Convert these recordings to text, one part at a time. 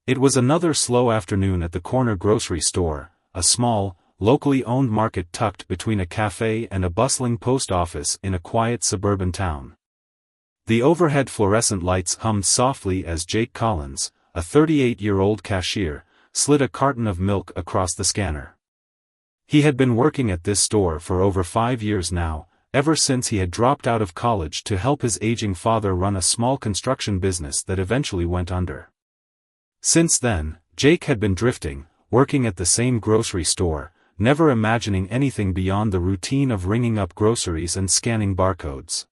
It was another slow afternoon at the corner grocery store, a small, locally owned market tucked between a cafe and a bustling post office in a quiet suburban town. The overhead fluorescent lights hummed softly as Jake Collins, a 38-year-old cashier, slid a carton of milk across the scanner. He had been working at this store for over 5 years now, ever since he had dropped out of college to help his aging father run a small construction business that eventually went under. Since then, Jake had been drifting, working at the same grocery store, never imagining anything beyond the routine of ringing up groceries and scanning barcodes.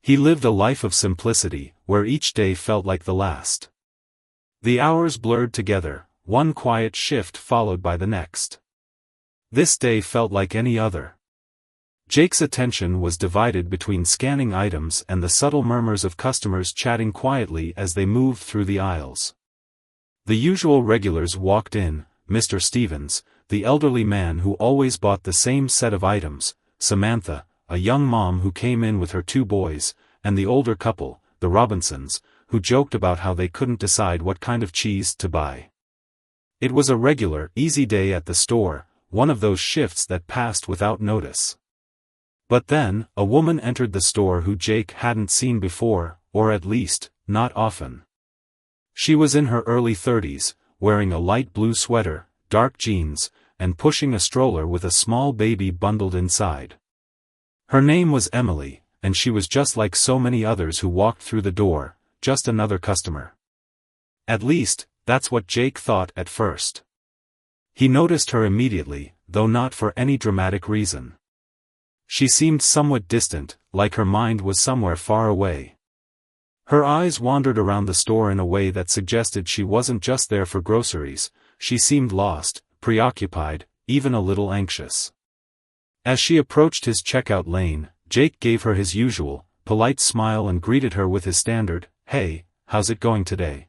He lived a life of simplicity, where each day felt like the last. The hours blurred together, one quiet shift followed by the next. This day felt like any other. Jake's attention was divided between scanning items and the subtle murmurs of customers chatting quietly as they moved through the aisles. The usual regulars walked in: Mr. Stevens, the elderly man who always bought the same set of items, Samantha, a young mom who came in with her 2 boys, and the older couple, the Robinsons, who joked about how they couldn't decide what kind of cheese to buy. It was a regular, easy day at the store, one of those shifts that passed without notice. But then, a woman entered the store who Jake hadn't seen before, or at least, not often. She was in her early 30s, wearing a light blue sweater, dark jeans, and pushing a stroller with a small baby bundled inside. Her name was Emily, and she was just like so many others who walked through the door, just another customer. At least, that's what Jake thought at first. He noticed her immediately, though not for any dramatic reason. She seemed somewhat distant, like her mind was somewhere far away. Her eyes wandered around the store in a way that suggested she wasn't just there for groceries. She seemed lost, preoccupied, even a little anxious. As she approached his checkout lane, Jake gave her his usual, polite smile and greeted her with his standard, "Hey, how's it going today?"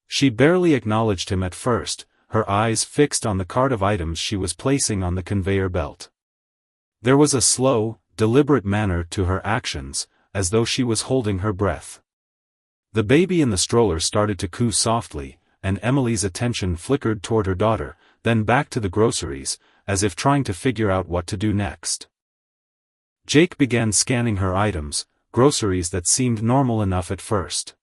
She barely acknowledged him at first, her eyes fixed on the cart of items she was placing on the conveyor belt. There was a slow, deliberate manner to her actions, as though she was holding her breath. The baby in the stroller started to coo softly, and Emily's attention flickered toward her daughter, then back to the groceries, as if trying to figure out what to do next. Jake began scanning her items, groceries that seemed normal enough at first.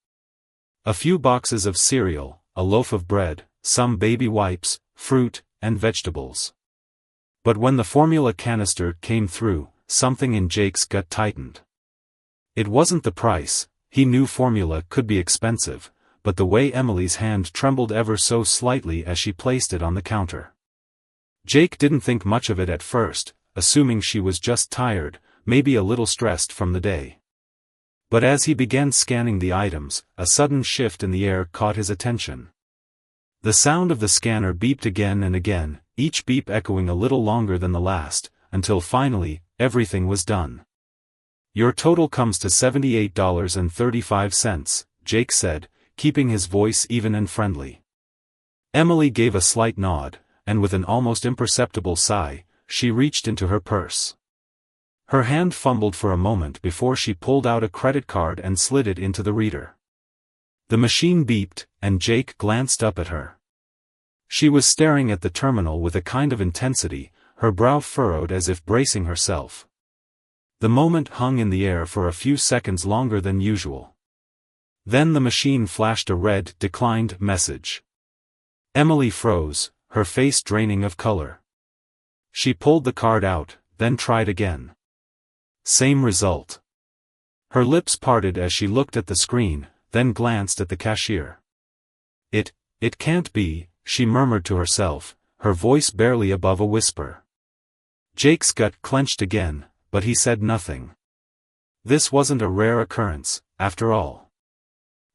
A few boxes of cereal, a loaf of bread, some baby wipes, fruit, and vegetables. But when the formula canister came through, something in Jake's gut tightened. It wasn't the price. He knew formula could be expensive, but the way Emily's hand trembled ever so slightly as she placed it on the counter. Jake didn't think much of it at first, assuming she was just tired, maybe a little stressed from the day. But as he began scanning the items, a sudden shift in the air caught his attention. The sound of the scanner beeped again and again, each beep echoing a little longer than the last, until finally, everything was done. "Your total comes to $78.35, Jake said, keeping his voice even and friendly. Emily gave a slight nod, and with an almost imperceptible sigh, she reached into her purse. Her hand fumbled for a moment before she pulled out a credit card and slid it into the reader. The machine beeped, and Jake glanced up at her. She was staring at the terminal with a kind of intensity, her brow furrowed as if bracing herself. The moment hung in the air for a few seconds longer than usual. Then the machine flashed a red, declined message. Emily froze, her face draining of color. She pulled the card out, then tried again. Same result. Her lips parted as she looked at the screen, then glanced at the cashier. It can't be," she murmured to herself, her voice barely above a whisper. Jake's gut clenched again, but he said nothing. This wasn't a rare occurrence, after all.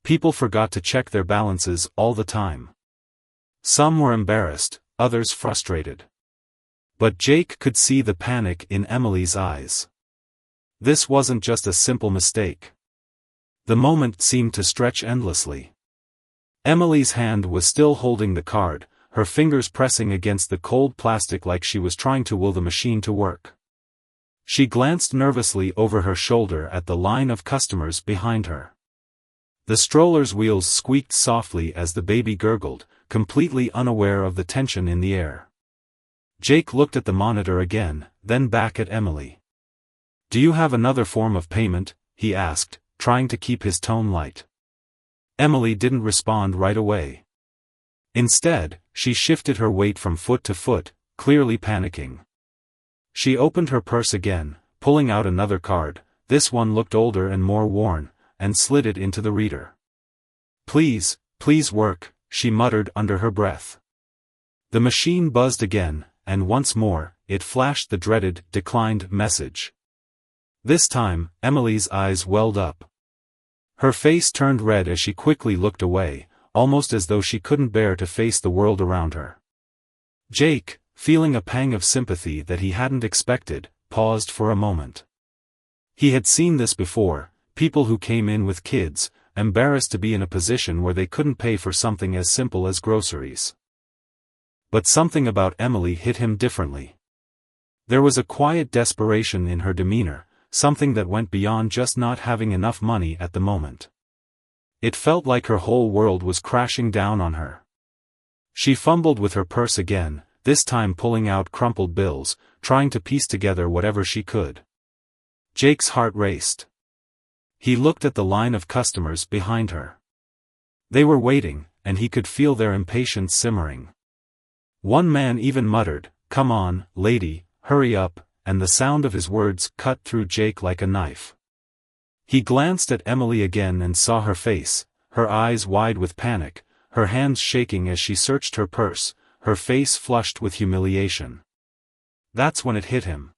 People forgot to check their balances all the time. Some were embarrassed, others frustrated. But Jake could see the panic in Emily's eyes. This wasn't just a simple mistake. The moment seemed to stretch endlessly. Emily's hand was still holding the card, her fingers pressing against the cold plastic like she was trying to will the machine to work. She glanced nervously over her shoulder at the line of customers behind her. The stroller's wheels squeaked softly as the baby gurgled, completely unaware of the tension in the air. Jake looked at the monitor again, then back at Emily. "Do you have another form of payment?" he asked, trying to keep his tone light. Emily didn't respond right away. Instead, she shifted her weight from foot to foot, clearly panicking. She opened her purse again, pulling out another card. This one looked older and more worn, and slid it into the reader. Please work," she muttered under her breath. The machine buzzed again, and once more, it flashed the dreaded, declined message. This time, Emily's eyes welled up. Her face turned red as she quickly looked away, almost as though she couldn't bear to face the world around her. Jake, feeling a pang of sympathy that he hadn't expected, paused for a moment. He had seen this before, people who came in with kids, embarrassed to be in a position where they couldn't pay for something as simple as groceries. But something about Emily hit him differently. There was a quiet desperation in her demeanor, something that went beyond just not having enough money at the moment. It felt like her whole world was crashing down on her. She fumbled with her purse again, this time pulling out crumpled bills, trying to piece together whatever she could. Jake's heart raced. He looked at the line of customers behind her. They were waiting, and he could feel their impatience simmering. One man even muttered, "Come on, lady, hurry up," and the sound of his words cut through Jake like a knife. He glanced at Emily again and saw her face, her eyes wide with panic, her hands shaking as she searched her purse, her face flushed with humiliation. That's when it hit him.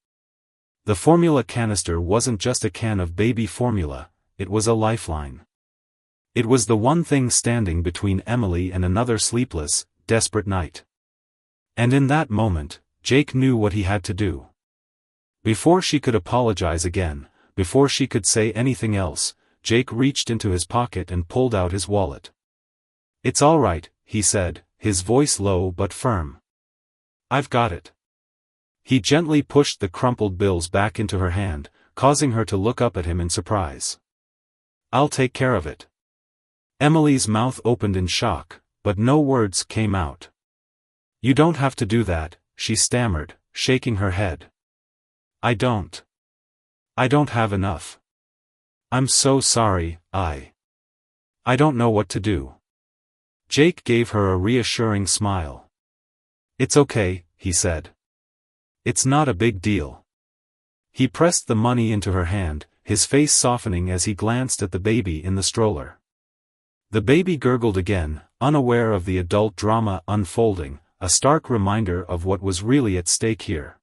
The formula canister wasn't just a can of baby formula, it was a lifeline. It was the one thing standing between Emily and another sleepless, desperate night. And in that moment, Jake knew what he had to do. Before she could apologize again, before she could say anything else, Jake reached into his pocket and pulled out his wallet. "It's all right," he said, his voice low but firm. "I've got it." He gently pushed the crumpled bills back into her hand, causing her to look up at him in surprise. "I'll take care of it." Emily's mouth opened in shock, but no words came out. "You don't have to do that," she stammered, shaking her head. I don't have enough. I'm so sorry, I don't know what to do." Jake gave her a reassuring smile. "It's okay," he said. "It's not a big deal." He pressed the money into her hand, his face softening as he glanced at the baby in the stroller. The baby gurgled again, unaware of the adult drama unfolding, a stark reminder of what was really at stake here.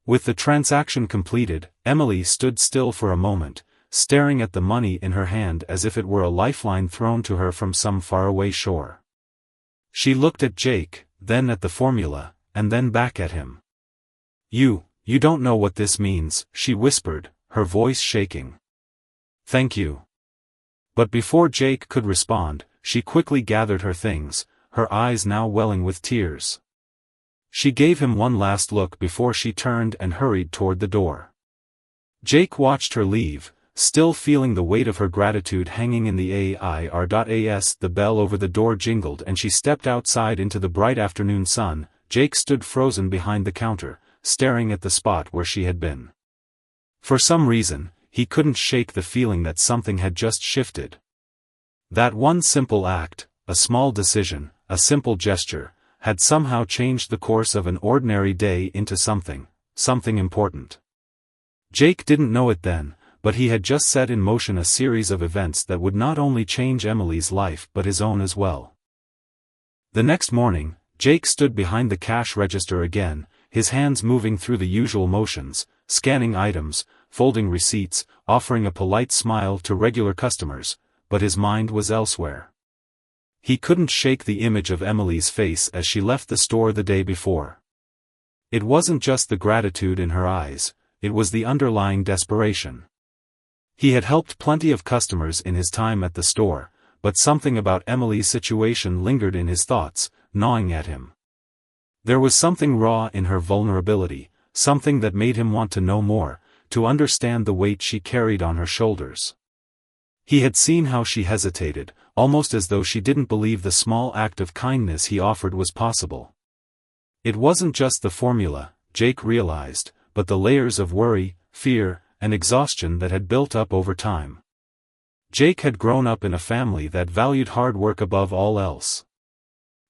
With the transaction completed, Emily stood still for a moment, staring at the money in her hand as if it were a lifeline thrown to her from some faraway shore. She looked at Jake, then at the formula, and then back at him. You don't know what this means," she whispered, her voice shaking. "Thank you." But before Jake could respond, she quickly gathered her things, her eyes now welling with tears. She gave him one last look before she turned and hurried toward the door. Jake watched her leave, still feeling the weight of her gratitude hanging in the air. The bell over the door jingled and she stepped outside into the bright afternoon sun. Jake stood frozen behind the counter, staring at the spot where she had been. For some reason, he couldn't shake the feeling that something had just shifted. That one simple act, a small decision, a simple gesture, had somehow changed the course of an ordinary day into something important. Jake didn't know it then, but he had just set in motion a series of events that would not only change Emily's life but his own as well. The next morning, Jake stood behind the cash register again, his hands moving through the usual motions, scanning items, folding receipts, offering a polite smile to regular customers, but his mind was elsewhere. He couldn't shake the image of Emily's face as she left the store the day before. It wasn't just the gratitude in her eyes, it was the underlying desperation. He had helped plenty of customers in his time at the store, but something about Emily's situation lingered in his thoughts, gnawing at him. There was something raw in her vulnerability, something that made him want to know more, to understand the weight she carried on her shoulders. He had seen how she hesitated, almost as though she didn't believe the small act of kindness he offered was possible. It wasn't just the formula, Jake realized, but the layers of worry, fear, and exhaustion that had built up over time. Jake had grown up in a family that valued hard work above all else.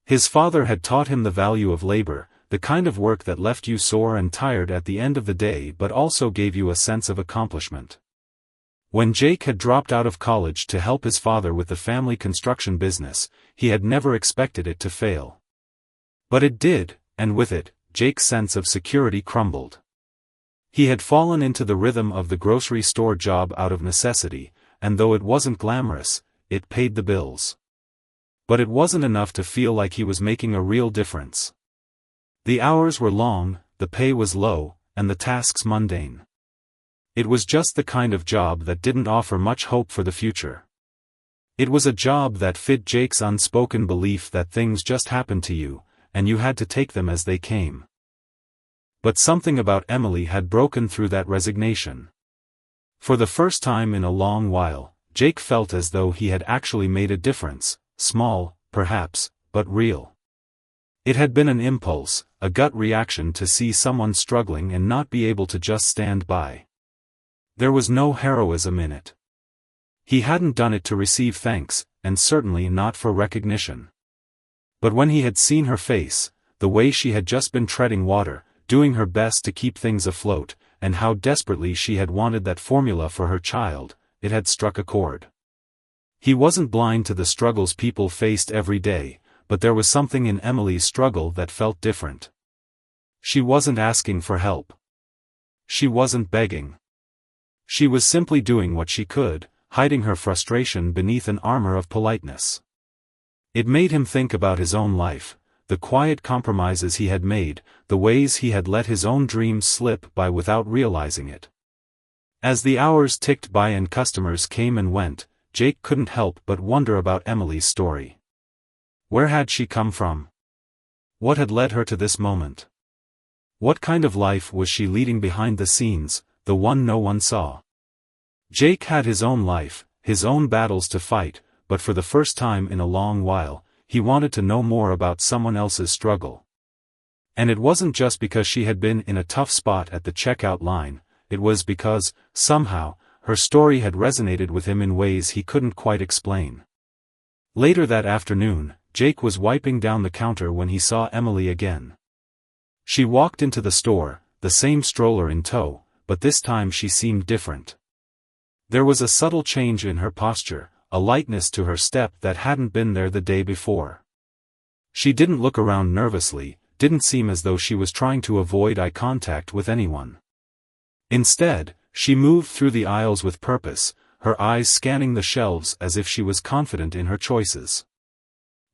His father had taught him the value of labor, the kind of work that left you sore and tired at the end of the day but also gave you a sense of accomplishment. When Jake had dropped out of college to help his father with the family construction business, he had never expected it to fail. But it did, and with it, Jake's sense of security crumbled. He had fallen into the rhythm of the grocery store job out of necessity, and though it wasn't glamorous, it paid the bills. But it wasn't enough to feel like he was making a real difference. The hours were long, the pay was low, and the tasks mundane. It was just the kind of job that didn't offer much hope for the future. It was a job that fit Jake's unspoken belief that things just happened to you, and you had to take them as they came. But something about Emily had broken through that resignation. For the first time in a long while, Jake felt as though he had actually made a difference, small, perhaps, but real. It had been an impulse, a gut reaction to see someone struggling and not be able to just stand by. There was no heroism in it. He hadn't done it to receive thanks, and certainly not for recognition. But when he had seen her face, the way she had just been treading water, doing her best to keep things afloat, and how desperately she had wanted that formula for her child, it had struck a chord. He wasn't blind to the struggles people faced every day, but there was something in Emily's struggle that felt different. She wasn't asking for help. She wasn't begging. She was simply doing what she could, hiding her frustration beneath an armor of politeness. It made him think about his own life, the quiet compromises he had made, the ways he had let his own dreams slip by without realizing it. As the hours ticked by and customers came and went, Jake couldn't help but wonder about Emily's story. Where had she come from? What had led her to this moment? What kind of life was she leading behind the scenes, the one no one saw? Jake had his own life, his own battles to fight, but for the first time in a long while, he wanted to know more about someone else's struggle. And it wasn't just because she had been in a tough spot at the checkout line, it was because, somehow, her story had resonated with him in ways he couldn't quite explain. Later that afternoon, Jake was wiping down the counter when he saw Emily again. She walked into the store, the same stroller in tow, but this time she seemed different. There was a subtle change in her posture, a lightness to her step that hadn't been there the day before. She didn't look around nervously, didn't seem as though she was trying to avoid eye contact with anyone. Instead, she moved through the aisles with purpose, her eyes scanning the shelves as if she was confident in her choices.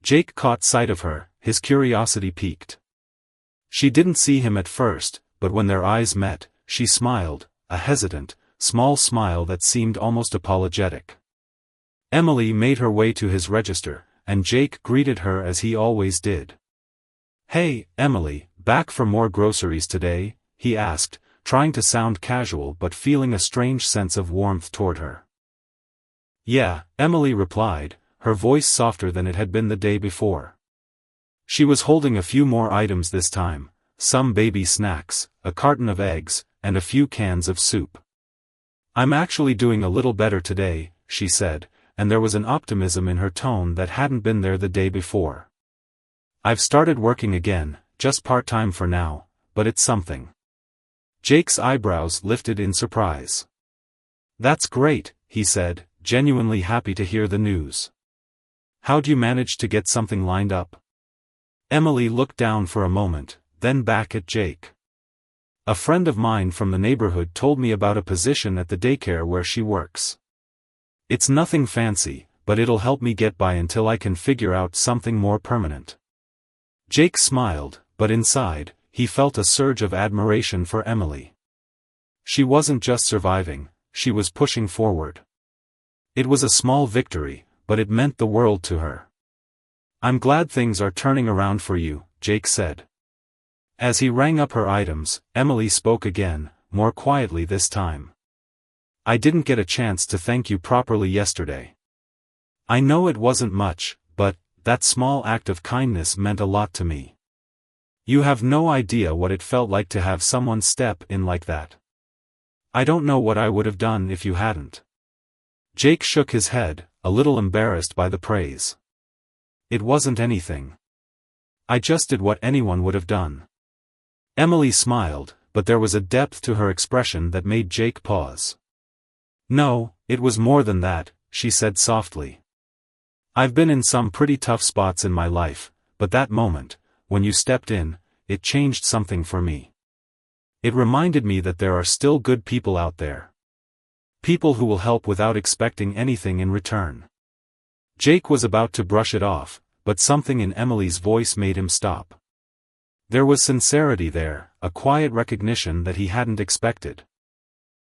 Jake caught sight of her, his curiosity piqued. She didn't see him at first, but when their eyes met, she smiled, a hesitant, small smile that seemed almost apologetic. Emily made her way to his register, and Jake greeted her as he always did. "Hey, Emily, back for more groceries today?" he asked, trying to sound casual but feeling a strange sense of warmth toward her. "Yeah," Emily replied, her voice softer than it had been the day before. She was holding a few more items this time, some baby snacks, a carton of eggs, and a few cans of soup. "I'm actually doing a little better today," she said, and there was an optimism in her tone that hadn't been there the day before. "I've started working again, just part-time for now, but it's something." Jake's eyebrows lifted in surprise. "That's great," he said, genuinely happy to hear the news. "How'd you manage to get something lined up?" Emily looked down for a moment, then back at Jake. "A friend of mine from the neighborhood told me about a position at the daycare where she works. It's nothing fancy, but it'll help me get by until I can figure out something more permanent." Jake smiled, but inside, he felt a surge of admiration for Emily. She wasn't just surviving, she was pushing forward. It was a small victory, but it meant the world to her. "I'm glad things are turning around for you," Jake said. As he rang up her items, Emily spoke again, more quietly this time. I didn't get a chance to thank you properly yesterday. I know it wasn't much, but that small act of kindness meant a lot to me. You have no idea what it felt like to have someone step in like that. I don't know what I would have done if you hadn't." Jake shook his head, a little embarrassed by the praise. "It wasn't anything. I just did what anyone would have done." Emily smiled, but there was a depth to her expression that made Jake pause. "No, it was more than that," she said softly. "I've been in some pretty tough spots in my life, but that moment, when you stepped in, it changed something for me. It reminded me that there are still good people out there. People who will help without expecting anything in return." Jake was about to brush it off, but something in Emily's voice made him stop. There was sincerity there, a quiet recognition that he hadn't expected.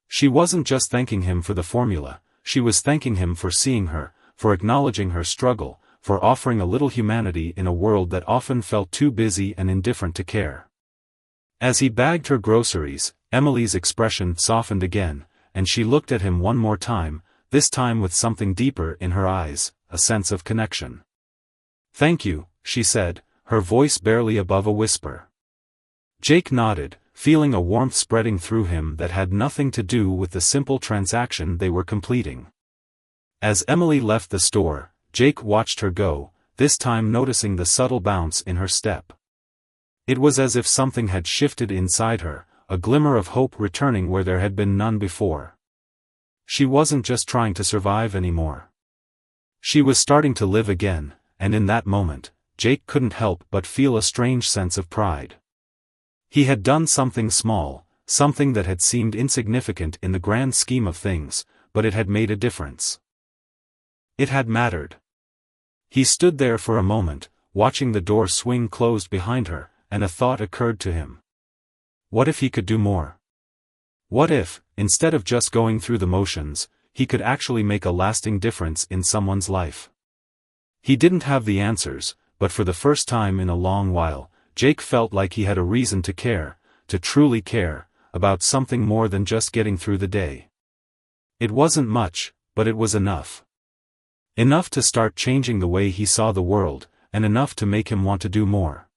She wasn't just thanking him for the formula, she was thanking him for seeing her, for acknowledging her struggle, for offering a little humanity in a world that often felt too busy and indifferent to care. As he bagged her groceries, Emily's expression softened again, and she looked at him one more time, this time with something deeper in her eyes, a sense of connection. "Thank you," she said, her voice barely above a whisper. Jake nodded, feeling a warmth spreading through him that had nothing to do with the simple transaction they were completing. As Emily left the store, Jake watched her go, this time noticing the subtle bounce in her step. It was as if something had shifted inside her, a glimmer of hope returning where there had been none before. She wasn't just trying to survive anymore. She was starting to live again, and in that moment, Jake couldn't help but feel a strange sense of pride. He had done something small, something that had seemed insignificant in the grand scheme of things, but it had made a difference. It had mattered. He stood there for a moment, watching the door swing closed behind her, and a thought occurred to him. What if he could do more? What if, instead of just going through the motions, he could actually make a lasting difference in someone's life? He didn't have the answers, but for the first time in a long while, Jake felt like he had a reason to care, to truly care, about something more than just getting through the day. It wasn't much, but it was enough. Enough to start changing the way he saw the world, and enough to make him want to do more.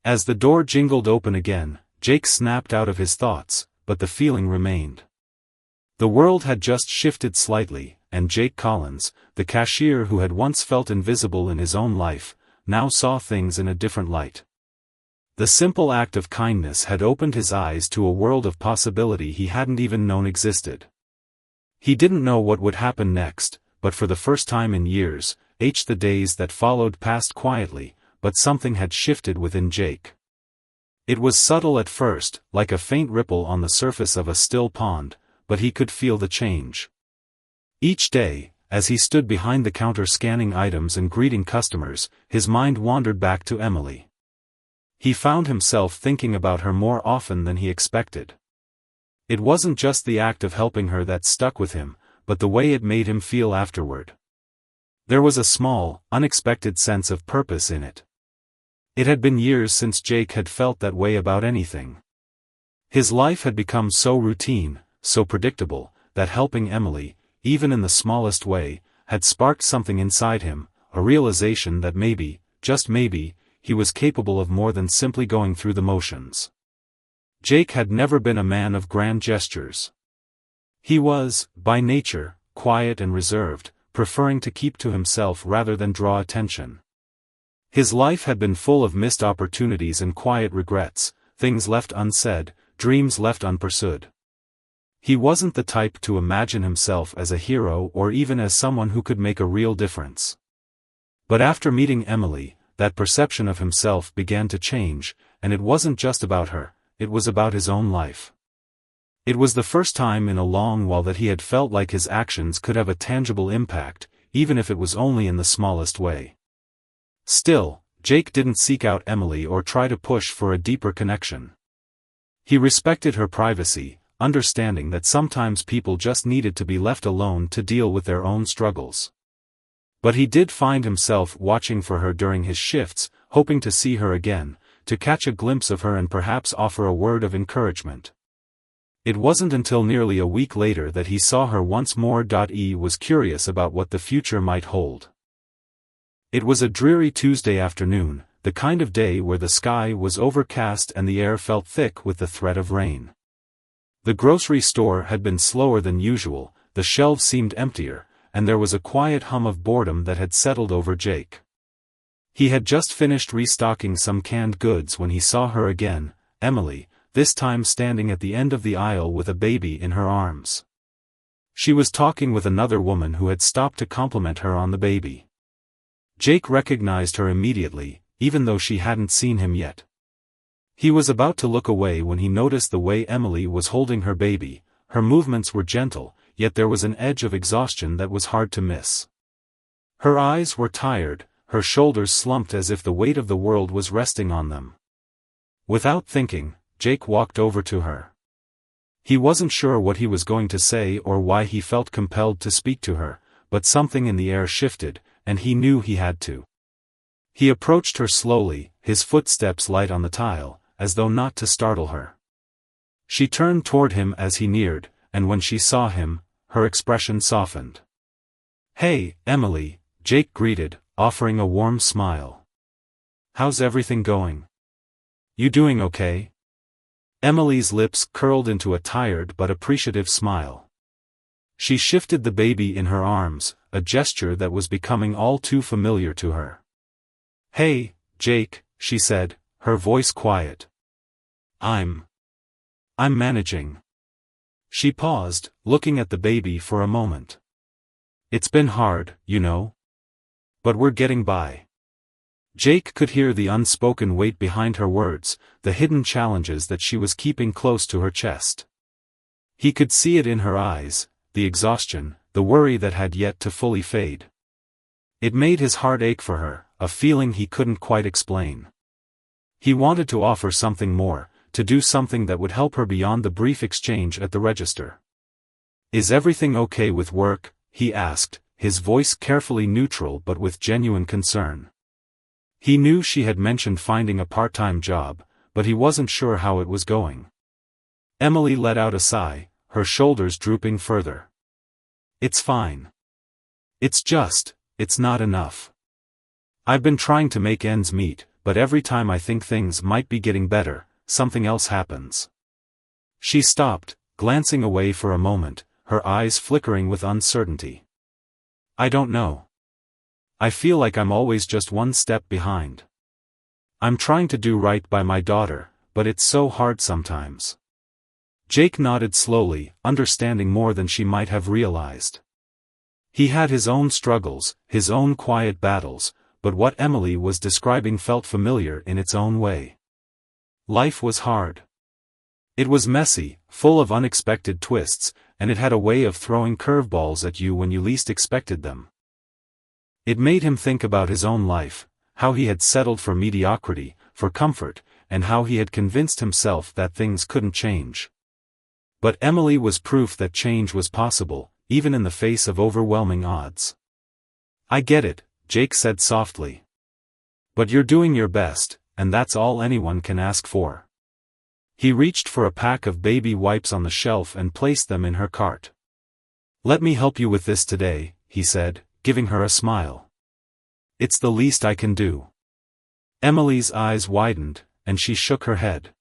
As the door jingled open again, Jake snapped out of his thoughts, but the feeling remained. The world had just shifted slightly, and Jake Collins, the cashier who had once felt invisible in his own life, now saw things in a different light. The simple act of kindness had opened his eyes to a world of possibility he hadn't even known existed. He didn't know what would happen next, but for the first time in years, the days that followed passed quietly, but something had shifted within Jake. It was subtle at first, like a faint ripple on the surface of a still pond, but he could feel the change. Each day, as he stood behind the counter scanning items and greeting customers, his mind wandered back to Emily. He found himself thinking about her more often than he expected. It wasn't just the act of helping her that stuck with him, but the way it made him feel afterward. There was a small, unexpected sense of purpose in it. It had been years since Jake had felt that way about anything. His life had become so routine, so predictable, that helping Emily, even in the smallest way, had sparked something inside him, a realization that maybe, just maybe, he was capable of more than simply going through the motions. Jake had never been a man of grand gestures. He was, by nature, quiet and reserved, preferring to keep to himself rather than draw attention. His life had been full of missed opportunities and quiet regrets, things left unsaid, dreams left unpursued. He wasn't the type to imagine himself as a hero or even as someone who could make a real difference. But after meeting Emily, that perception of himself began to change, and it wasn't just about her, it was about his own life. It was the first time in a long while that he had felt like his actions could have a tangible impact, even if it was only in the smallest way. Still, Jake didn't seek out Emily or try to push for a deeper connection. He respected her privacy, understanding that sometimes people just needed to be left alone to deal with their own struggles. But he did find himself watching for her during his shifts, hoping to see her again, to catch a glimpse of her and perhaps offer a word of encouragement. It wasn't until nearly a week later that he saw her once more. He was curious about what the future might hold. It was a dreary Tuesday afternoon, the kind of day where the sky was overcast and the air felt thick with the threat of rain. The grocery store had been slower than usual, the shelves seemed emptier, and there was a quiet hum of boredom that had settled over Jake. He had just finished restocking some canned goods when he saw her again, Emily, this time standing at the end of the aisle with a baby in her arms. She was talking with another woman who had stopped to compliment her on the baby. Jake recognized her immediately, even though she hadn't seen him yet. He was about to look away when he noticed the way Emily was holding her baby. Her movements were gentle, yet there was an edge of exhaustion that was hard to miss. Her eyes were tired, her shoulders slumped as if the weight of the world was resting on them. Without thinking, Jake walked over to her. He wasn't sure what he was going to say or why he felt compelled to speak to her, but something in the air shifted, and he knew he had to. He approached her slowly, his footsteps light on the tile, as though not to startle her. She turned toward him as he neared, and when she saw him, her expression softened. "Hey, Emily," Jake greeted, offering a warm smile. "How's everything going? You doing okay?" Emily's lips curled into a tired but appreciative smile. She shifted the baby in her arms, a gesture that was becoming all too familiar to her. "Hey, Jake," she said, her voice quiet. I'm managing." She paused, looking at the baby for a moment. "It's been hard, you know. But we're getting by." Jake could hear the unspoken weight behind her words, the hidden challenges that she was keeping close to her chest. He could see it in her eyes, the exhaustion, the worry that had yet to fully fade. It made his heart ache for her, a feeling he couldn't quite explain. He wanted to offer something more, to do something that would help her beyond the brief exchange at the register. "Is everything okay with work?" he asked, his voice carefully neutral but with genuine concern. He knew she had mentioned finding a part-time job, but he wasn't sure how it was going. Emily let out a sigh, her shoulders drooping further. "It's fine. It's not enough. I've been trying to make ends meet, but every time I think things might be getting better, something else happens." She stopped, glancing away for a moment, her eyes flickering with uncertainty. "I don't know. I feel like I'm always just one step behind. I'm trying to do right by my daughter, but it's so hard sometimes." Jake nodded slowly, understanding more than she might have realized. He had his own struggles, his own quiet battles, but what Emily was describing felt familiar in its own way. Life was hard. It was messy, full of unexpected twists, and it had a way of throwing curveballs at you when you least expected them. It made him think about his own life, how he had settled for mediocrity, for comfort, and how he had convinced himself that things couldn't change. But Emily was proof that change was possible, even in the face of overwhelming odds. "I get it," Jake said softly. "But you're doing your best, and that's all anyone can ask for." He reached for a pack of baby wipes on the shelf and placed them in her cart. "Let me help you with this today," he said, giving her a smile. "It's the least I can do." Emily's eyes widened, and she shook her head.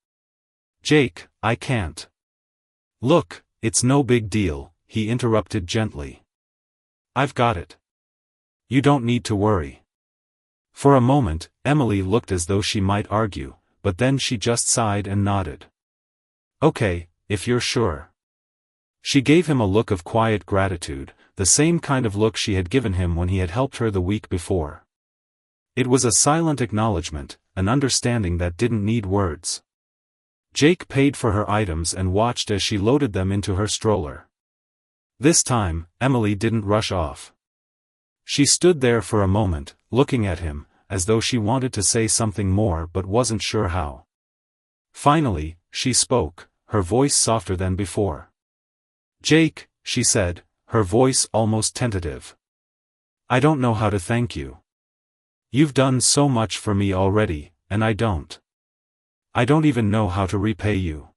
"Jake, I can't." "Look, it's no big deal," he interrupted gently. "I've got it. You don't need to worry." For a moment, Emily looked as though she might argue, but then she just sighed and nodded. "Okay, if you're sure." She gave him a look of quiet gratitude, the same kind of look she had given him when he had helped her the week before. It was a silent acknowledgement, an understanding that didn't need words. Jake paid for her items and watched as she loaded them into her stroller. This time, Emily didn't rush off. She stood there for a moment, looking at him, as though she wanted to say something more but wasn't sure how. Finally, she spoke, her voice softer than before. "Jake," she said, her voice almost tentative. "I don't know how to thank you. You've done so much for me already, and I don't even know how to repay you."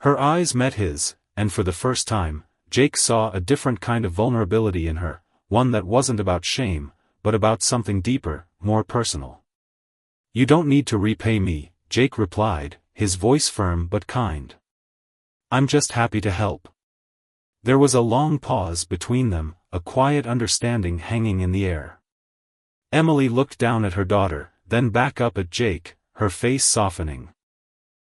Her eyes met his, and for the first time, Jake saw a different kind of vulnerability in her, one that wasn't about shame, but about something deeper, more personal. "You don't need to repay me," Jake replied, his voice firm but kind. "I'm just happy to help." There was a long pause between them, a quiet understanding hanging in the air. Emily looked down at her daughter, then back up at Jake, her face softening.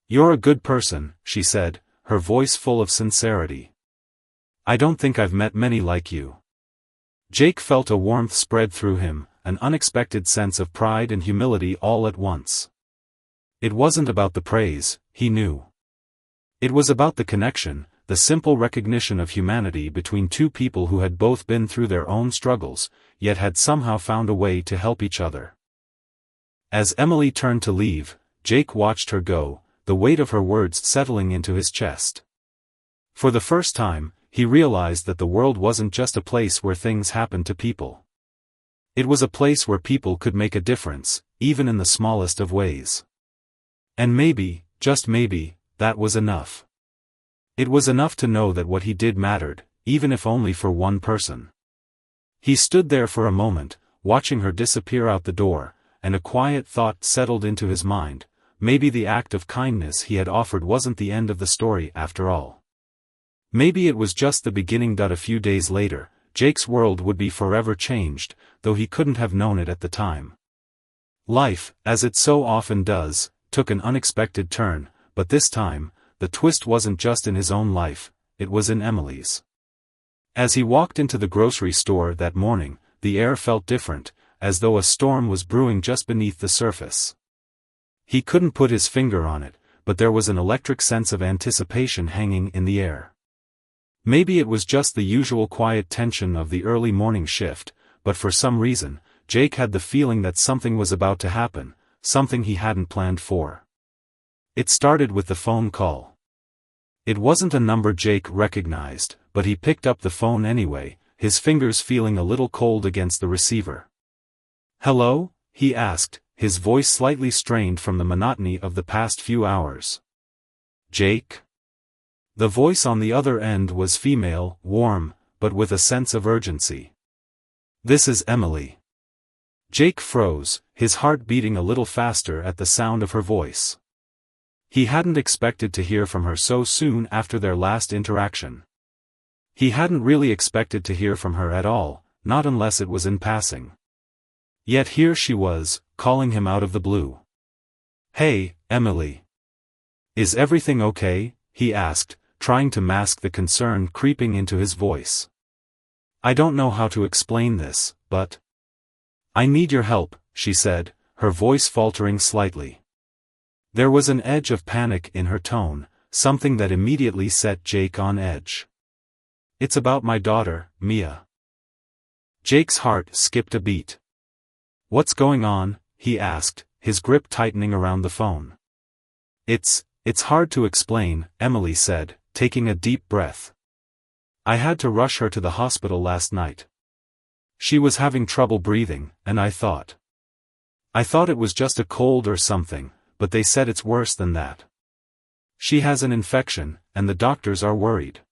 "You're a good person," she said, her voice full of sincerity. "I don't think I've met many like you." Jake felt a warmth spread through him, an unexpected sense of pride and humility all at once. It wasn't about the praise, he knew. It was about the connection, the simple recognition of humanity between two people who had both been through their own struggles, yet had somehow found a way to help each other. As Emily turned to leave, Jake watched her go, the weight of her words settling into his chest. For the first time, he realized that the world wasn't just a place where things happened to people. It was a place where people could make a difference, even in the smallest of ways. And maybe, just maybe, that was enough. It was enough to know that what he did mattered, even if only for one person. He stood there for a moment, watching her disappear out the door, and a quiet thought settled into his mind: maybe the act of kindness he had offered wasn't the end of the story after all. Maybe it was just the beginning. A few days later, Jake's world would be forever changed, though he couldn't have known it at the time. Life, as it so often does, took an unexpected turn, but this time, the twist wasn't just in his own life, it was in Emily's. As he walked into the grocery store that morning, the air felt different, as though a storm was brewing just beneath the surface. He couldn't put his finger on it, but there was an electric sense of anticipation hanging in the air. Maybe it was just the usual quiet tension of the early morning shift, but for some reason, Jake had the feeling that something was about to happen, something he hadn't planned for. It started with the phone call. It wasn't a number Jake recognized, but he picked up the phone anyway, his fingers feeling a little cold against the receiver. "Hello?" he asked, his voice slightly strained from the monotony of the past few hours. "Jake?" The voice on the other end was female, warm, but with a sense of urgency. "This is Emily." Jake froze, his heart beating a little faster at the sound of her voice. He hadn't expected to hear from her so soon after their last interaction. He hadn't really expected to hear from her at all, not unless it was in passing. Yet here she was, calling him out of the blue. "Hey, Emily. Is everything okay?" he asked, trying to mask the concern creeping into his voice. "I don't know how to explain this, but I need your help," she said, her voice faltering slightly. There was an edge of panic in her tone, something that immediately set Jake on edge. "It's about my daughter, Mia." Jake's heart skipped a beat. "What's going on?" he asked, his grip tightening around the phone. It's hard to explain," Emily said, taking a deep breath. "I had to rush her to the hospital last night. She was having trouble breathing, and I thought it was just a cold or something, but they said it's worse than that. She has an infection, and the doctors are worried.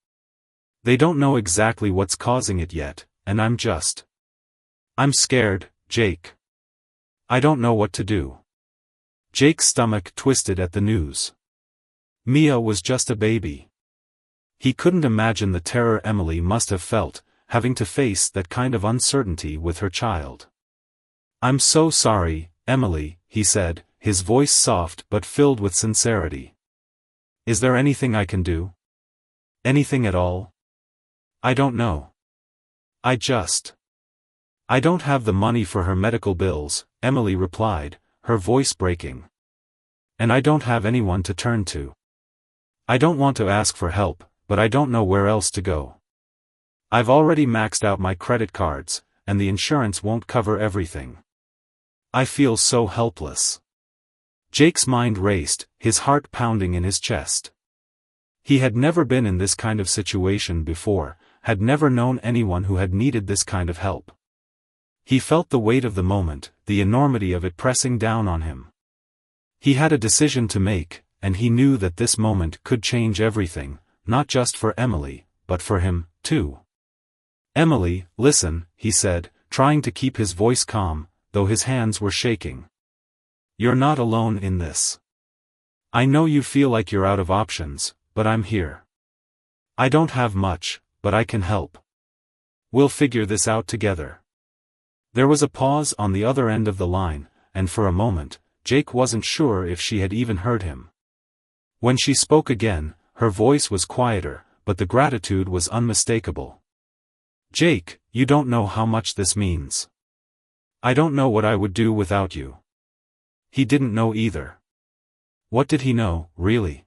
They don't know exactly what's causing it yet, and I'm scared, Jake. I don't know what to do." Jake's stomach twisted at the news. Mia was just a baby. He couldn't imagine the terror Emily must have felt, having to face that kind of uncertainty with her child. "I'm so sorry, Emily," he said, his voice soft but filled with sincerity. "Is there anything I can do? Anything at all?" "I don't know. I don't have the money for her medical bills," Emily replied, her voice breaking. "And I don't have anyone to turn to. I don't want to ask for help, but I don't know where else to go. I've already maxed out my credit cards, and the insurance won't cover everything. I feel so helpless." Jake's mind raced, his heart pounding in his chest. He had never been in this kind of situation before, had never known anyone who had needed this kind of help. He felt the weight of the moment, the enormity of it pressing down on him. He had a decision to make, and he knew that this moment could change everything, not just for Emily, but for him, too. "Emily, listen," he said, trying to keep his voice calm, though his hands were shaking. "You're not alone in this. I know you feel like you're out of options, but I'm here. I don't have much, but I can help. We'll figure this out together." There was a pause on the other end of the line, and for a moment, Jake wasn't sure if she had even heard him. When she spoke again, her voice was quieter, but the gratitude was unmistakable. "Jake, you don't know how much this means. I don't know what I would do without you." He didn't know either. What did he know, really?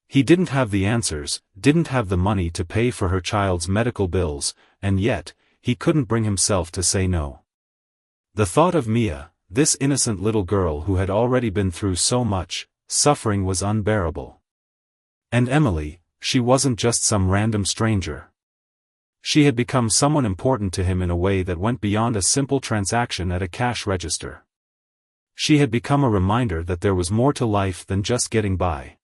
He didn't have the answers, didn't have the money to pay for her child's medical bills, and yet, he couldn't bring himself to say no. The thought of Mia, this innocent little girl who had already been through so much suffering, was unbearable. And Emily, she wasn't just some random stranger. She had become someone important to him in a way that went beyond a simple transaction at a cash register. She had become a reminder that there was more to life than just getting by.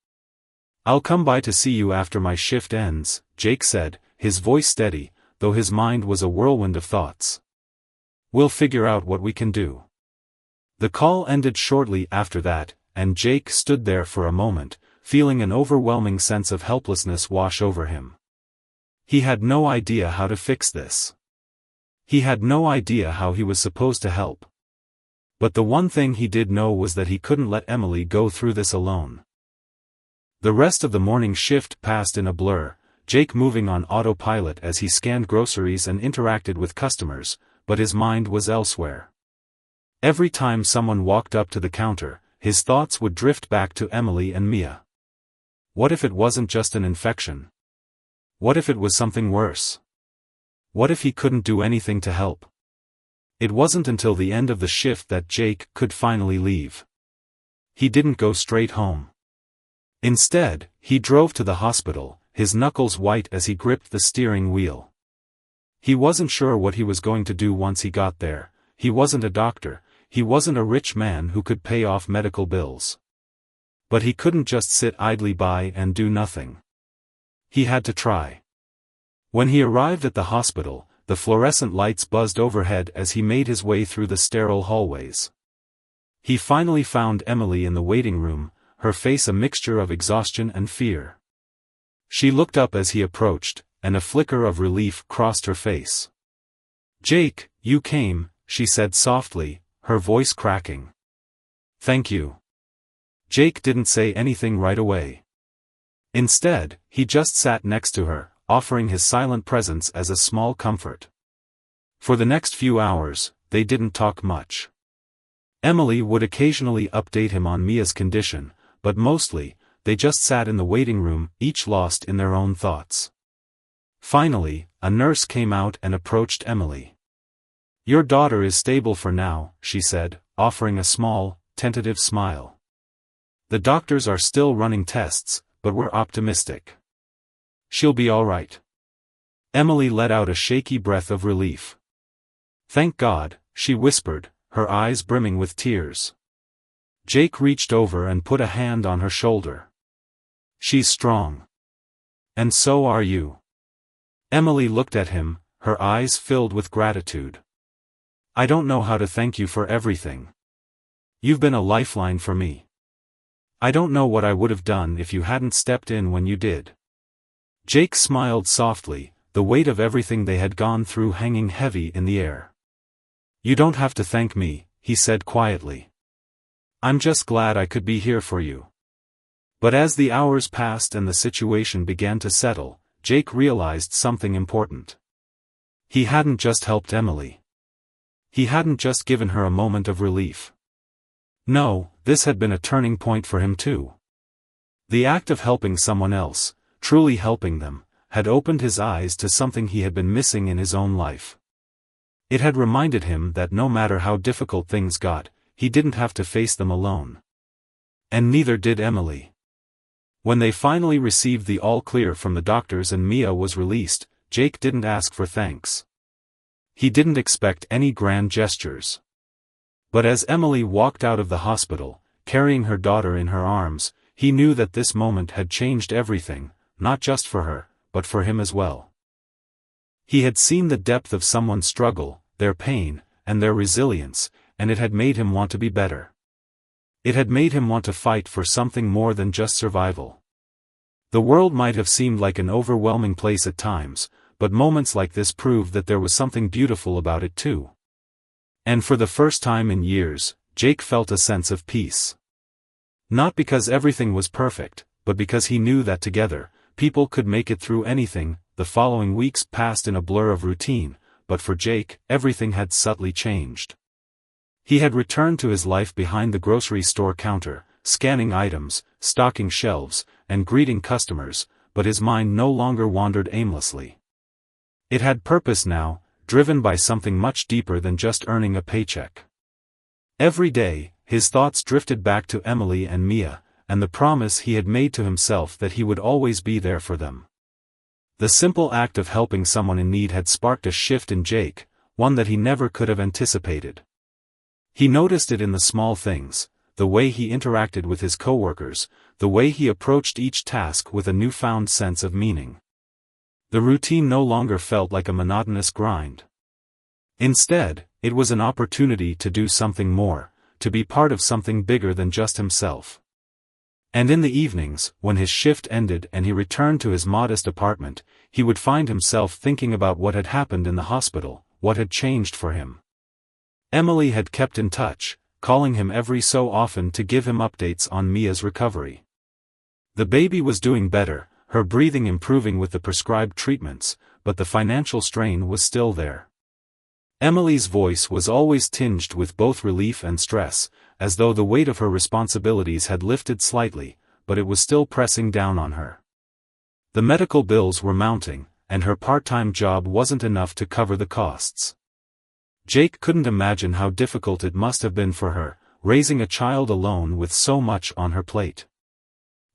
"I'll come by to see you after my shift ends," Jake said, his voice steady, though his mind was a whirlwind of thoughts. "We'll figure out what we can do." The call ended shortly after that, and Jake stood there for a moment, feeling an overwhelming sense of helplessness wash over him. He had no idea how to fix this. He had no idea how he was supposed to help. But the one thing he did know was that he couldn't let Emily go through this alone. The rest of the morning shift passed in a blur, Jake moving on autopilot as he scanned groceries and interacted with customers, but his mind was elsewhere. Every time someone walked up to the counter, his thoughts would drift back to Emily and Mia. What if it wasn't just an infection? What if it was something worse? What if he couldn't do anything to help? It wasn't until the end of the shift that Jake could finally leave. He didn't go straight home. Instead, he drove to the hospital, his knuckles white as he gripped the steering wheel. He wasn't sure what he was going to do once he got there. He wasn't a doctor, he wasn't a rich man who could pay off medical bills. But he couldn't just sit idly by and do nothing. He had to try. When he arrived at the hospital, the fluorescent lights buzzed overhead as he made his way through the sterile hallways. He finally found Emily in the waiting room, her face a mixture of exhaustion and fear. She looked up as he approached, and a flicker of relief crossed her face. "Jake, you came," she said softly, her voice cracking. "Thank you." Jake didn't say anything right away. Instead, he just sat next to her, offering his silent presence as a small comfort. For the next few hours, they didn't talk much. Emily would occasionally update him on Mia's condition, but mostly, they just sat in the waiting room, each lost in their own thoughts. Finally, a nurse came out and approached Emily. "Your daughter is stable for now," she said, offering a small, tentative smile. "The doctors are still running tests, but we're optimistic. She'll be all right." Emily let out a shaky breath of relief. "Thank God," she whispered, her eyes brimming with tears. Jake reached over and put a hand on her shoulder. "She's strong. And so are you." Emily looked at him, her eyes filled with gratitude. "I don't know how to thank you for everything. You've been a lifeline for me. I don't know what I would have done if you hadn't stepped in when you did." Jake smiled softly, the weight of everything they had gone through hanging heavy in the air. "You don't have to thank me," he said quietly. "I'm just glad I could be here for you." But as the hours passed and the situation began to settle, Jake realized something important. He hadn't just helped Emily. He hadn't just given her a moment of relief. No, this had been a turning point for him too. The act of helping someone else, truly helping them, had opened his eyes to something he had been missing in his own life. It had reminded him that no matter how difficult things got, he didn't have to face them alone. And neither did Emily. When they finally received the all-clear from the doctors and Mia was released, Jake didn't ask for thanks. He didn't expect any grand gestures. But as Emily walked out of the hospital, carrying her daughter in her arms, he knew that this moment had changed everything, not just for her, but for him as well. He had seen the depth of someone's struggle, their pain, and their resilience, and it had made him want to be better. It had made him want to fight for something more than just survival. The world might have seemed like an overwhelming place at times, but moments like this proved that there was something beautiful about it too. And for the first time in years, Jake felt a sense of peace. Not because everything was perfect, but because he knew that together, people could make it through anything. The following weeks passed in a blur of routine, but for Jake, everything had subtly changed. He had returned to his life behind the grocery store counter, scanning items, stocking shelves, and greeting customers, but his mind no longer wandered aimlessly. It had purpose now, driven by something much deeper than just earning a paycheck. Every day, his thoughts drifted back to Emily and Mia, and the promise he had made to himself that he would always be there for them. The simple act of helping someone in need had sparked a shift in Jake, one that he never could have anticipated. He noticed it in the small things, the way he interacted with his coworkers, the way he approached each task with a newfound sense of meaning. The routine no longer felt like a monotonous grind. Instead, it was an opportunity to do something more, to be part of something bigger than just himself. And in the evenings, when his shift ended and he returned to his modest apartment, he would find himself thinking about what had happened in the hospital, what had changed for him. Emily had kept in touch, calling him every so often to give him updates on Mia's recovery. The baby was doing better, her breathing improving with the prescribed treatments, but the financial strain was still there. Emily's voice was always tinged with both relief and stress, as though the weight of her responsibilities had lifted slightly, but it was still pressing down on her. The medical bills were mounting, and her part-time job wasn't enough to cover the costs. Jake couldn't imagine how difficult it must have been for her, raising a child alone with so much on her plate.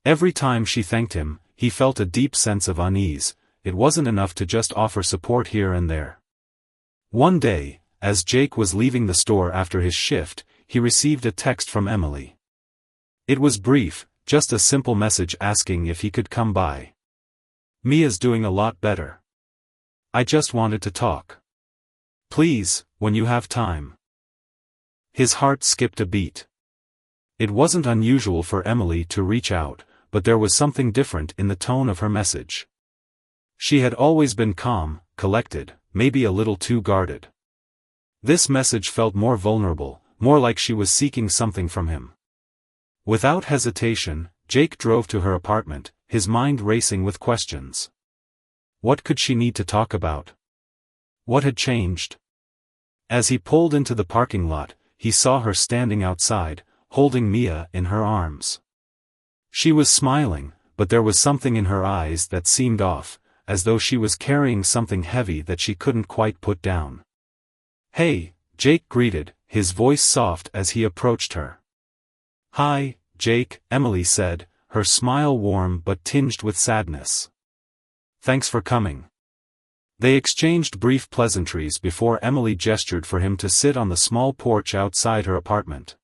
Every time she thanked him, he felt a deep sense of unease. It wasn't enough to just offer support here and there. One day, as Jake was leaving the store after his shift, he received a text from Emily. It was brief, just a simple message asking if he could come by. "Mia's doing a lot better. I just wanted to talk. Please, when you have time." His heart skipped a beat. It wasn't unusual for Emily to reach out, but there was something different in the tone of her message. She had always been calm, collected, maybe a little too guarded. This message felt more vulnerable, more like she was seeking something from him. Without hesitation, Jake drove to her apartment, his mind racing with questions. What could she need to talk about? What had changed? As he pulled into the parking lot, he saw her standing outside, holding Mia in her arms. She was smiling, but there was something in her eyes that seemed off, as though she was carrying something heavy that she couldn't quite put down. "Hey," Jake greeted, his voice soft as he approached her. "Hi, Jake," Emily said, her smile warm but tinged with sadness. "Thanks for coming." They exchanged brief pleasantries before Emily gestured for him to sit on the small porch outside her apartment.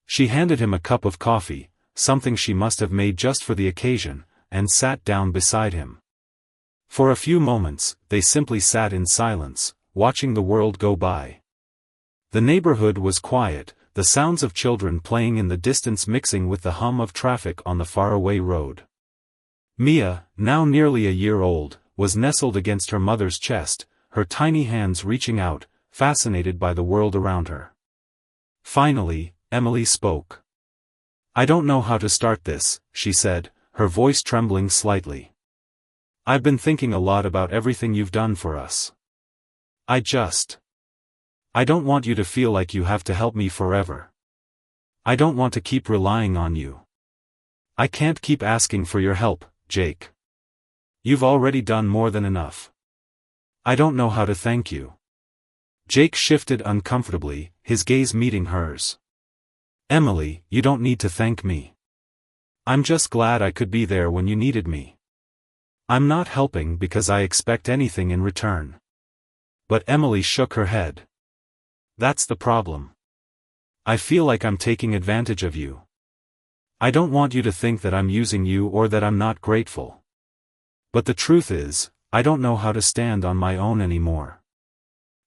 She handed him a cup of coffee, something she must have made just for the occasion, and sat down beside him. For a few moments, they simply sat in silence, watching the world go by. The neighborhood was quiet, the sounds of children playing in the distance mixing with the hum of traffic on the faraway road. Mia, now nearly a year old, was nestled against her mother's chest, her tiny hands reaching out, fascinated by the world around her. Finally, Emily spoke. "I don't know how to start this," she said, her voice trembling slightly. "I've been thinking a lot about everything you've done for us. I don't want you to feel like you have to help me forever. I don't want to keep relying on you. I can't keep asking for your help, Jake. You've already done more than enough. I don't know how to thank you." Jake shifted uncomfortably, his gaze meeting hers. "Emily, you don't need to thank me. I'm just glad I could be there when you needed me. I'm not helping because I expect anything in return." But Emily shook her head. "That's the problem. I feel like I'm taking advantage of you. I don't want you to think that I'm using you or that I'm not grateful. But the truth is, I don't know how to stand on my own anymore.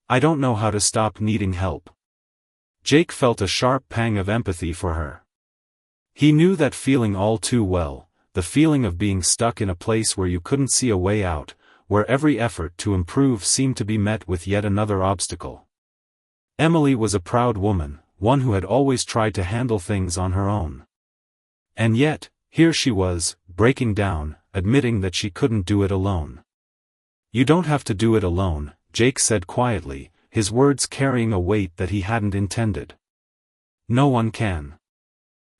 I don't know how to stop needing help. Jake felt a sharp pang of empathy for her. He knew that feeling all too well, the feeling of being stuck in a place where you couldn't see a way out, where every effort to improve seemed to be met with yet another obstacle. Emily was a proud woman, one who had always tried to handle things on her own. And yet, here she was, breaking down, admitting that she couldn't do it alone. You don't have to do it alone, Jake said quietly, his words carrying a weight that he hadn't intended. No one can.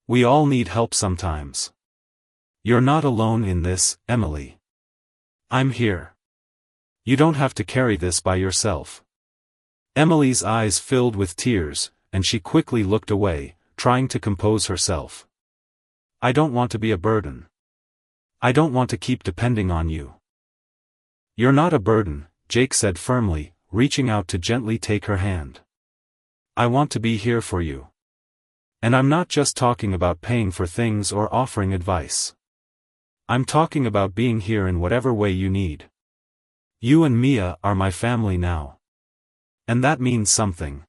We all need help sometimes. You're not alone in this, Emily. I'm here. You don't have to carry this by yourself. Emily's eyes filled with tears, and she quickly looked away, trying to compose herself. I don't want to be a burden. I don't want to keep depending on you. You're not a burden, Jake said firmly, reaching out to gently take her hand. I want to be here for you. And I'm not just talking about paying for things or offering advice. I'm talking about being here in whatever way you need. You and Mia are my family now. And that means something.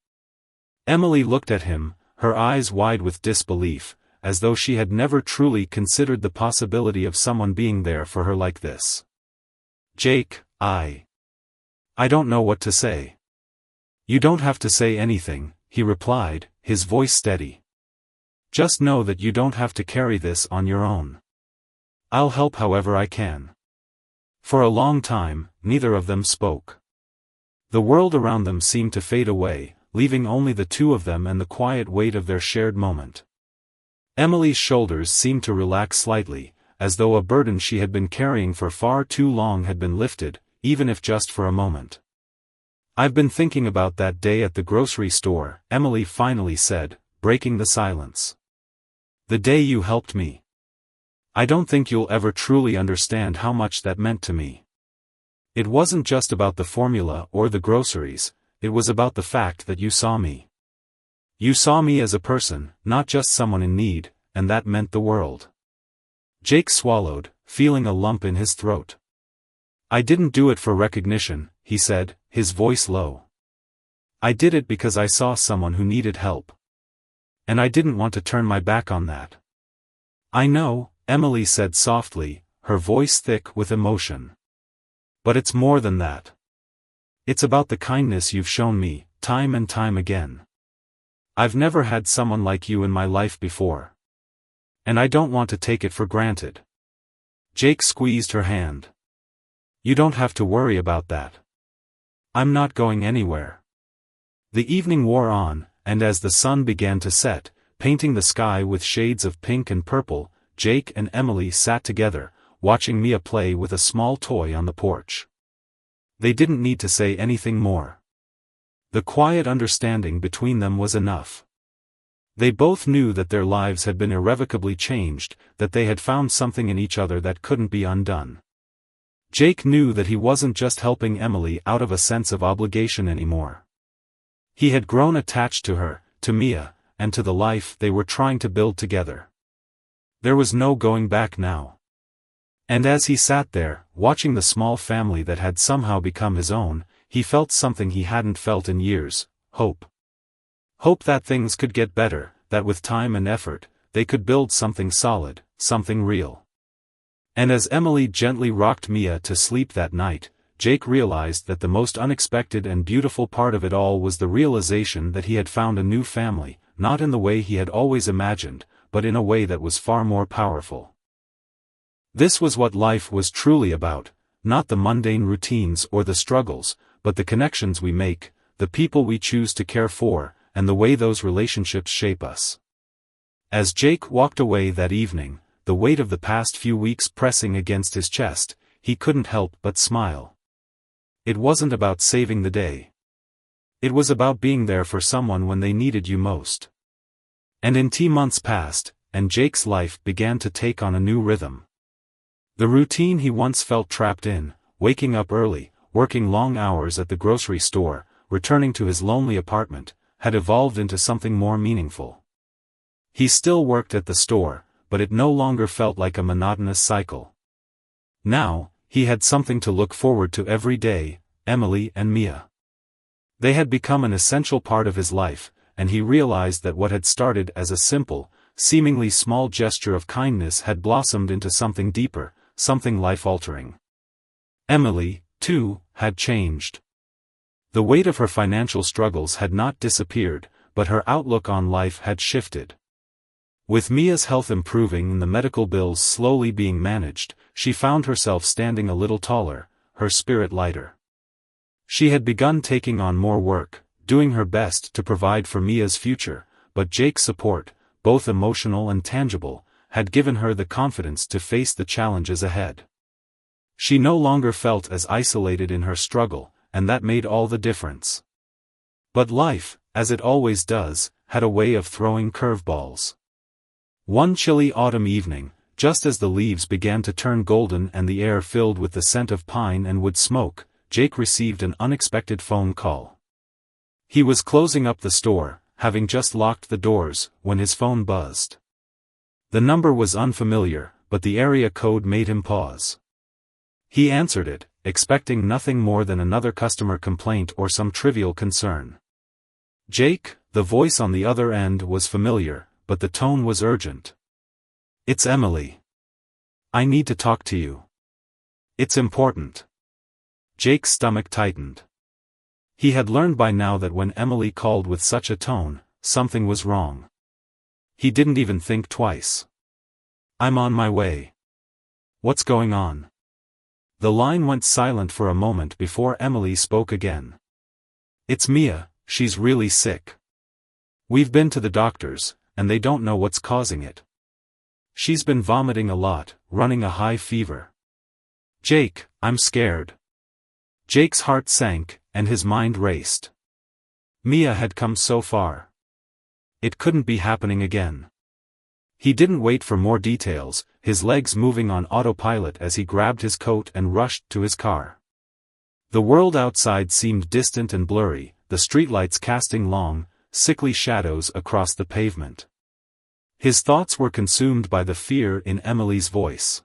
Emily looked at him, her eyes wide with disbelief, as though she had never truly considered the possibility of someone being there for her like this. Jake, I don't know what to say. You don't have to say anything, he replied, his voice steady. Just know that you don't have to carry this on your own. I'll help however I can. For a long time, neither of them spoke. The world around them seemed to fade away, leaving only the two of them and the quiet weight of their shared moment. Emily's shoulders seemed to relax slightly, as though a burden she had been carrying for far too long had been lifted, even if just for a moment. I've been thinking about that day at the grocery store, Emily finally said, breaking the silence. The day you helped me. I don't think you'll ever truly understand how much that meant to me. It wasn't just about the formula or the groceries, it was about the fact that you saw me. You saw me as a person, not just someone in need, and that meant the world. Jake swallowed, feeling a lump in his throat. I didn't do it for recognition, he said, his voice low. I did it because I saw someone who needed help. And I didn't want to turn my back on that. I know, Emily said softly, her voice thick with emotion. But it's more than that. It's about the kindness you've shown me, time and time again. I've never had someone like you in my life before. And I don't want to take it for granted. Jake squeezed her hand. You don't have to worry about that. I'm not going anywhere. The evening wore on, and as the sun began to set, painting the sky with shades of pink and purple, Jake and Emily sat together, watching Mia play with a small toy on the porch. They didn't need to say anything more. The quiet understanding between them was enough. They both knew that their lives had been irrevocably changed, that they had found something in each other that couldn't be undone. Jake knew that he wasn't just helping Emily out of a sense of obligation anymore. He had grown attached to her, to Mia, and to the life they were trying to build together. There was no going back now. And as he sat there, watching the small family that had somehow become his own, he felt something he hadn't felt in years, hope. Hope that things could get better, that with time and effort, they could build something solid, something real. And as Emily gently rocked Mia to sleep that night, Jake realized that the most unexpected and beautiful part of it all was the realization that he had found a new family, not in the way he had always imagined, but in a way that was far more powerful. This was what life was truly about, not the mundane routines or the struggles, but the connections we make, the people we choose to care for, and the way those relationships shape us. As Jake walked away that evening, the weight of the past few weeks pressing against his chest, he couldn't help but smile. It wasn't about saving the day. It was about being there for someone when they needed you most. And in months passed, and Jake's life began to take on a new rhythm. The routine he once felt trapped in, waking up early, working long hours at the grocery store, returning to his lonely apartment, had evolved into something more meaningful. He still worked at the store, but it no longer felt like a monotonous cycle. Now, he had something to look forward to every day: Emily and Mia. They had become an essential part of his life, and he realized that what had started as a simple, seemingly small gesture of kindness had blossomed into something deeper, something life-altering. Emily, too, had changed. The weight of her financial struggles had not disappeared, but her outlook on life had shifted. With Mia's health improving and the medical bills slowly being managed, she found herself standing a little taller, her spirit lighter. She had begun taking on more work, doing her best to provide for Mia's future, but Jake's support, both emotional and tangible, had given her the confidence to face the challenges ahead. She no longer felt as isolated in her struggle, and that made all the difference. But life, as it always does, had a way of throwing curveballs. One chilly autumn evening, just as the leaves began to turn golden and the air filled with the scent of pine and wood smoke, Jake received an unexpected phone call. He was closing up the store, having just locked the doors, when his phone buzzed. The number was unfamiliar, but the area code made him pause. He answered it, expecting nothing more than another customer complaint or some trivial concern. "Jake," the voice on the other end was familiar, but the tone was urgent. "It's Emily. I need to talk to you. It's important." Jake's stomach tightened. He had learned by now that when Emily called with such a tone, something was wrong. He didn't even think twice. "I'm on my way. What's going on?" The line went silent for a moment before Emily spoke again. "It's Mia, she's really sick. We've been to the doctors, and they don't know what's causing it. She's been vomiting a lot, running a high fever." "Jake, I'm scared." Jake's heart sank, and his mind raced. Mia had come so far. It couldn't be happening again. He didn't wait for more details, his legs moving on autopilot as he grabbed his coat and rushed to his car. The world outside seemed distant and blurry, the streetlights casting long, sickly shadows across the pavement. His thoughts were consumed by the fear in Emily's voice.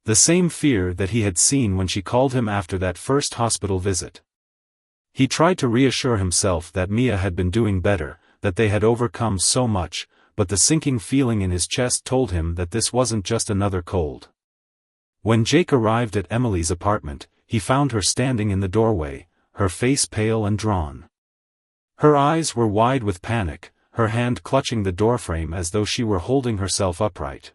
The same fear that he had seen when she called him after that first hospital visit. He tried to reassure himself that Mia had been doing better, that they had overcome so much, but the sinking feeling in his chest told him that this wasn't just another cold. When Jake arrived at Emily's apartment, he found her standing in the doorway, her face pale and drawn. Her eyes were wide with panic, her hand clutching the doorframe as though she were holding herself upright.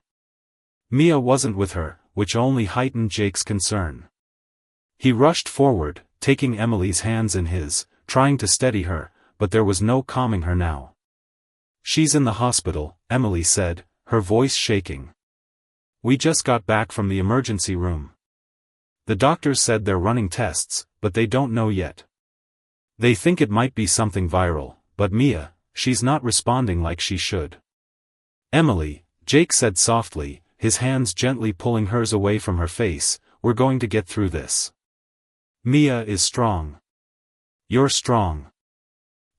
Mia wasn't with her, which only heightened Jake's concern. He rushed forward, taking Emily's hands in his, trying to steady her, but there was no calming her now. "She's in the hospital," Emily said, her voice shaking. "We just got back from the emergency room. The doctors said they're running tests, but they don't know yet. They think it might be something viral, but Mia, she's not responding like she should." "Emily," Jake said softly, his hands gently pulling hers away from her face, "we're going to get through this. Mia is strong. You're strong.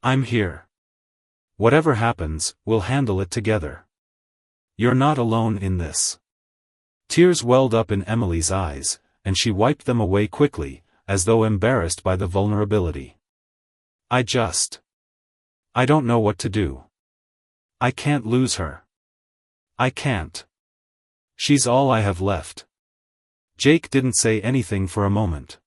I'm here. Whatever happens, we'll handle it together. You're not alone in this." Tears welled up in Emily's eyes, and she wiped them away quickly, as though embarrassed by the vulnerability. I don't know what to do. I can't lose her. I can't. She's all I have left." Jake didn't say anything for a moment.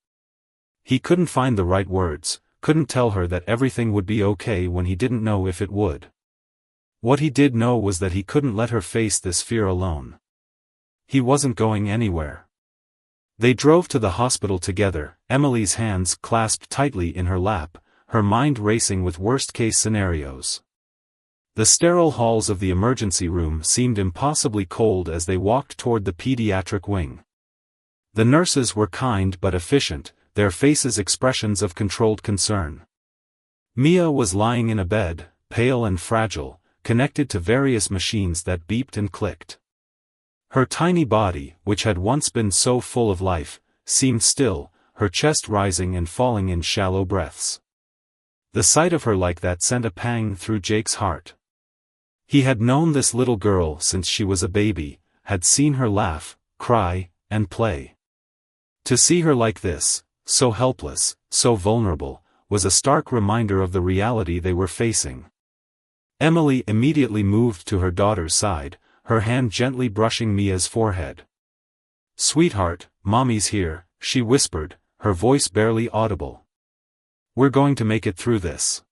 He couldn't find the right words, couldn't tell her that everything would be okay when he didn't know if it would. What he did know was that he couldn't let her face this fear alone. He wasn't going anywhere. They drove to the hospital together, Emily's hands clasped tightly in her lap, her mind racing with worst-case scenarios. The sterile halls of the emergency room seemed impossibly cold as they walked toward the pediatric wing. The nurses were kind but efficient, their faces expressions of controlled concern. Mia was lying in a bed, pale and fragile, connected to various machines that beeped and clicked. Her tiny body, which had once been so full of life, seemed still, her chest rising and falling in shallow breaths. The sight of her like that sent a pang through Jake's heart. He had known this little girl since she was a baby, had seen her laugh, cry, and play. To see her like this, so helpless, so vulnerable, was a stark reminder of the reality they were facing. Emily immediately moved to her daughter's side, her hand gently brushing Mia's forehead. "Sweetheart, Mommy's here," she whispered, her voice barely audible. "We're going to make it through this.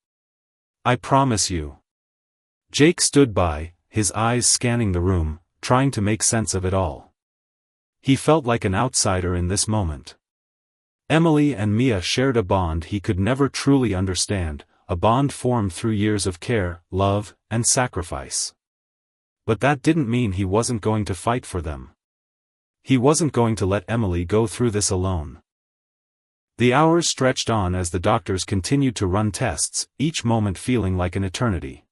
I promise you." Jake stood by, his eyes scanning the room, trying to make sense of it all. He felt like an outsider in this moment. Emily and Mia shared a bond he could never truly understand, a bond formed through years of care, love, and sacrifice. But that didn't mean he wasn't going to fight for them. He wasn't going to let Emily go through this alone. The hours stretched on as the doctors continued to run tests, each moment feeling like an eternity.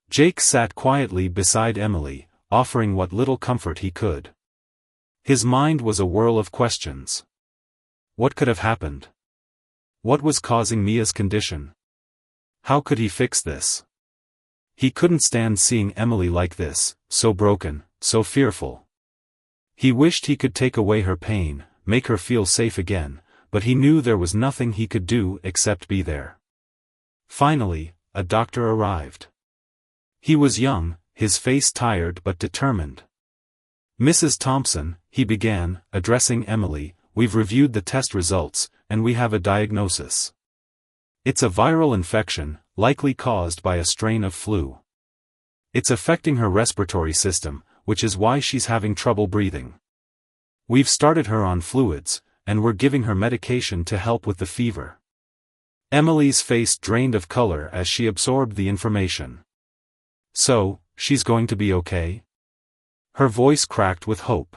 Jake sat quietly beside Emily, offering what little comfort he could. His mind was a whirl of questions. What could have happened? What was causing Mia's condition? How could he fix this? He couldn't stand seeing Emily like this, so broken, so fearful. He wished he could take away her pain, make her feel safe again, but he knew there was nothing he could do except be there. Finally, a doctor arrived. He was young, his face tired but determined. "Mrs. Thompson," he began, addressing Emily, "we've reviewed the test results, and we have a diagnosis. It's a viral infection, likely caused by a strain of flu. It's affecting her respiratory system, which is why she's having trouble breathing. We've started her on fluids, and we're giving her medication to help with the fever." Emily's face drained of color as she absorbed the information. "So, she's going to be okay?" Her voice cracked with hope.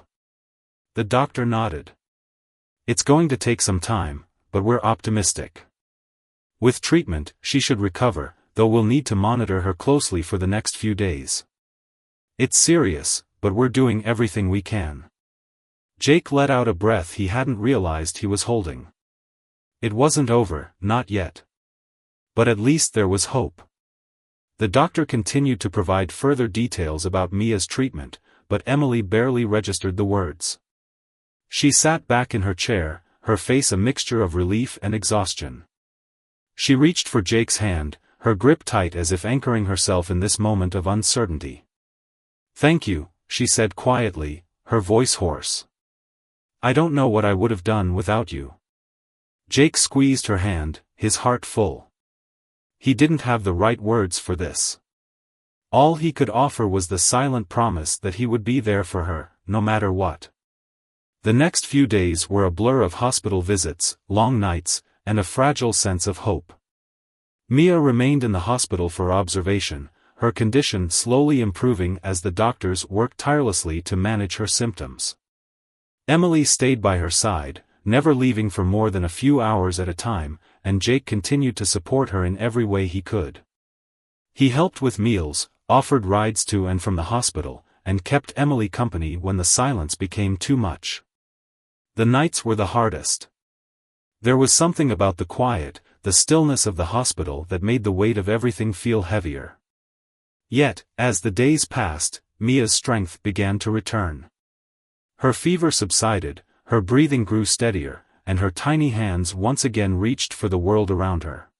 The doctor nodded. "It's going to take some time, but we're optimistic. With treatment, she should recover, though we'll need to monitor her closely for the next few days. It's serious, but we're doing everything we can." Jake let out a breath he hadn't realized he was holding. It wasn't over, not yet. But at least there was hope. The doctor continued to provide further details about Mia's treatment, but Emily barely registered the words. She sat back in her chair, her face a mixture of relief and exhaustion. She reached for Jake's hand, her grip tight as if anchoring herself in this moment of uncertainty. "Thank you," she said quietly, her voice hoarse. "I don't know what I would have done without you." Jake squeezed her hand, his heart full. He didn't have the right words for this. All he could offer was the silent promise that he would be there for her, no matter what. The next few days were a blur of hospital visits, long nights, and a fragile sense of hope. Mia remained in the hospital for observation, her condition slowly improving as the doctors worked tirelessly to manage her symptoms. Emily stayed by her side, never leaving for more than a few hours at a time, and Jake continued to support her in every way he could. He helped with meals, offered rides to and from the hospital, and kept Emily company when the silence became too much. The nights were the hardest. There was something about the quiet, the stillness of the hospital that made the weight of everything feel heavier. Yet, as the days passed, Mia's strength began to return. Her fever subsided, her breathing grew steadier, and her tiny hands once again reached for the world around her.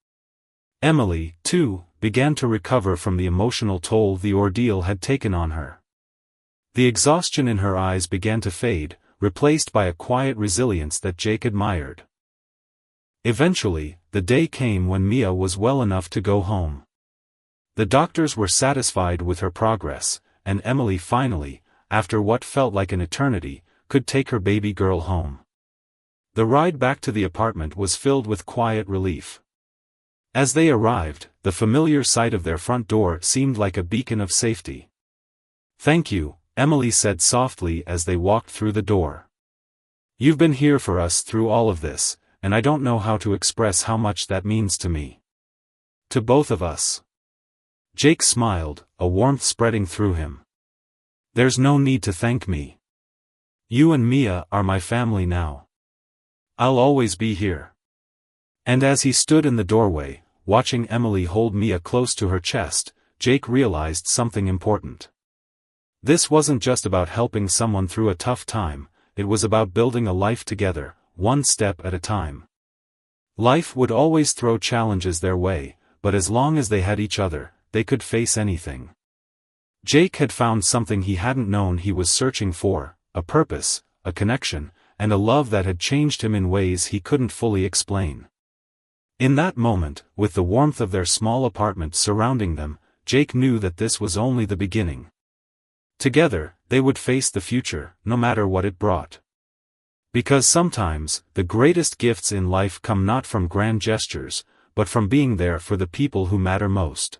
Emily, too, began to recover from the emotional toll the ordeal had taken on her. The exhaustion in her eyes began to fade, replaced by a quiet resilience that Jake admired. Eventually, the day came when Mia was well enough to go home. The doctors were satisfied with her progress, and Emily finally, after what felt like an eternity, could take her baby girl home. The ride back to the apartment was filled with quiet relief. As they arrived, the familiar sight of their front door seemed like a beacon of safety. "Thank you," Emily said softly as they walked through the door. "You've been here for us through all of this, and I don't know how to express how much that means to me. To both of us." Jake smiled, a warmth spreading through him. "There's no need to thank me. You and Mia are my family now. I'll always be here." And as he stood in the doorway, watching Emily hold Mia close to her chest, Jake realized something important. This wasn't just about helping someone through a tough time, it was about building a life together, one step at a time. Life would always throw challenges their way, but as long as they had each other, they could face anything. Jake had found something he hadn't known he was searching for, a purpose, a connection, and a love that had changed him in ways he couldn't fully explain. In that moment, with the warmth of their small apartment surrounding them, Jake knew that this was only the beginning. Together, they would face the future, no matter what it brought. Because sometimes, the greatest gifts in life come not from grand gestures, but from being there for the people who matter most.